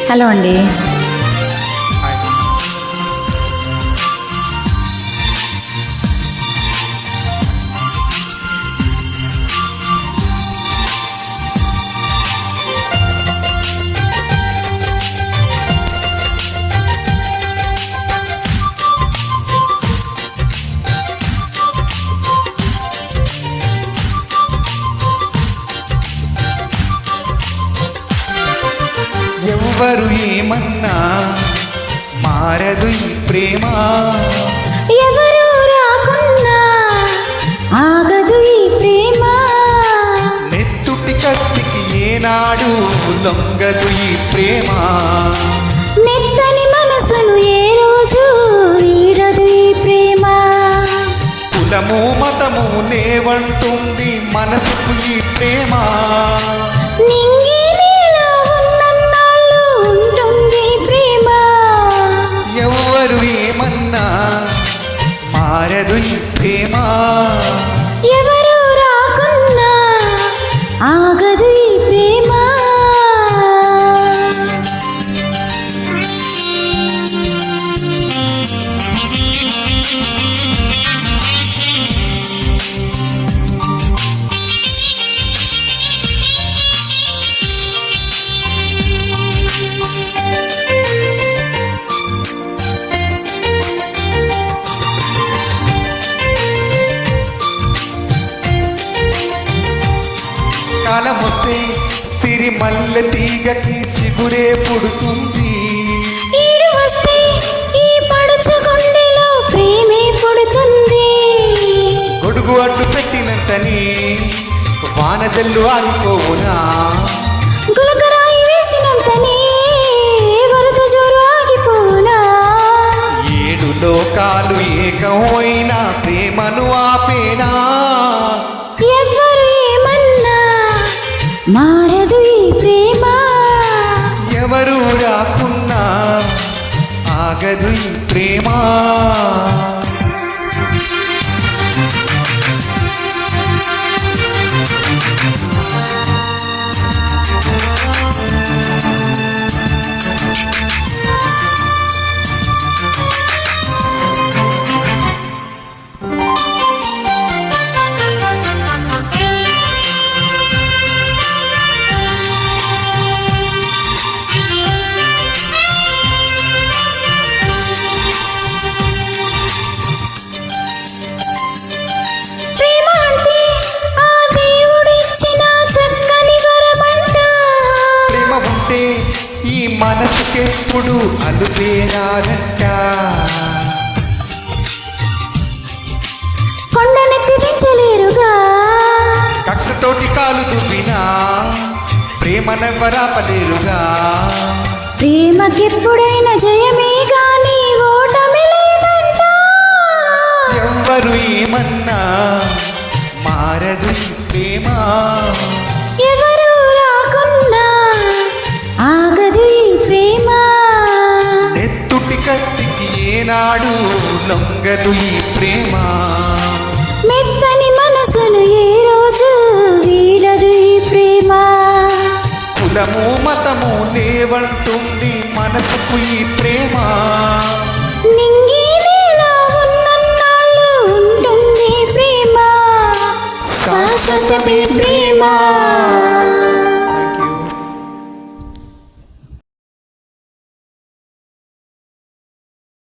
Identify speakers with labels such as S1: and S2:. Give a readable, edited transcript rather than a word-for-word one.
S1: Hello అండి.
S2: ఎవ్వరు ఏమన్నా మారదు ఈ ప్రేమ,
S1: ఎవరు రాకున్నా ఆగదు ఈ ప్రేమ,
S2: నెత్తుటి కత్తికి ఏనాడు లొంగదు ఈ ప్రేమ,
S1: మెత్తని మనసును ఏ రోజు వీడదు ఈ ప్రేమ,
S2: కులము మతము లేవంటుంది మనసుకు ఈ ప్రేమ,
S1: నింగి నీలో ఉన్నన్నాళ్ళు ఉంటుంది ప్రేమ,
S2: ఎవ్వరు ఏమన్నా మారదు ఈ ప్రేమ,
S1: ఎవరు రాకున్నా ఆగదు ఈ ప్రేమ.
S2: కాలమొస్తే సిరిమల్లె తీగకి చిగురే పుడుతుంది,
S1: ఈడు వస్తే ఈ పడుచు గుండెలో ప్రేమే పుడుతుంది,
S2: గొడుగు అడ్డు పెట్టినంతని వాన జల్లు ఆగిపోవునా,
S1: గులకరాయి వేసినంతనే వరద జోరు ఆగిపోనా,
S2: ఏడు లోకాలు ఏకం అయినా ప్రేమను ఆపేనా,
S1: ఎవ్వరు ఏమన్నా మారదు ఈ ప్రేమ,
S2: ఎవరు రాకున్నా ఆగదు ఈ ప్రేమ,
S1: ప్రేమ అంటే ఆ దేవుడిచ్చిన చక్కని వరమంట,
S2: ప్రేమ ఉంటే ఈ మనసుకెప్పుడు అలుపేరాదంట,
S1: కొండనెత్తి దించలేరుగా,
S2: కక్షతోటి కాలు దువ్వినా ప్రేమనెవ్వరాపలేరుగా,
S1: ప్రేమకెప్పుడైనా జయమే గాని ఓటమి లేదంట,
S2: ఎవ్వరు ఏమన్నా మారదు ఈ ప్రేమ,
S1: ఎవరు రాకున్నా ఆగదు ఈ ప్రేమ,
S2: నెత్తుటి కత్తికి ఏనాడు లొంగదు ఈ ప్రేమ,
S1: మెత్తని మనసును ఏ రోజు వీడదు ఈ ప్రేమ,
S2: కులము మతము లేవంటుంది మనసుకు ఈ ప్రేమ,
S1: నింగి నీలో ఉన్నన్నాళ్ళు ఉంటుంది ప్రేమ, శాశ్వతమే ప్రేమ.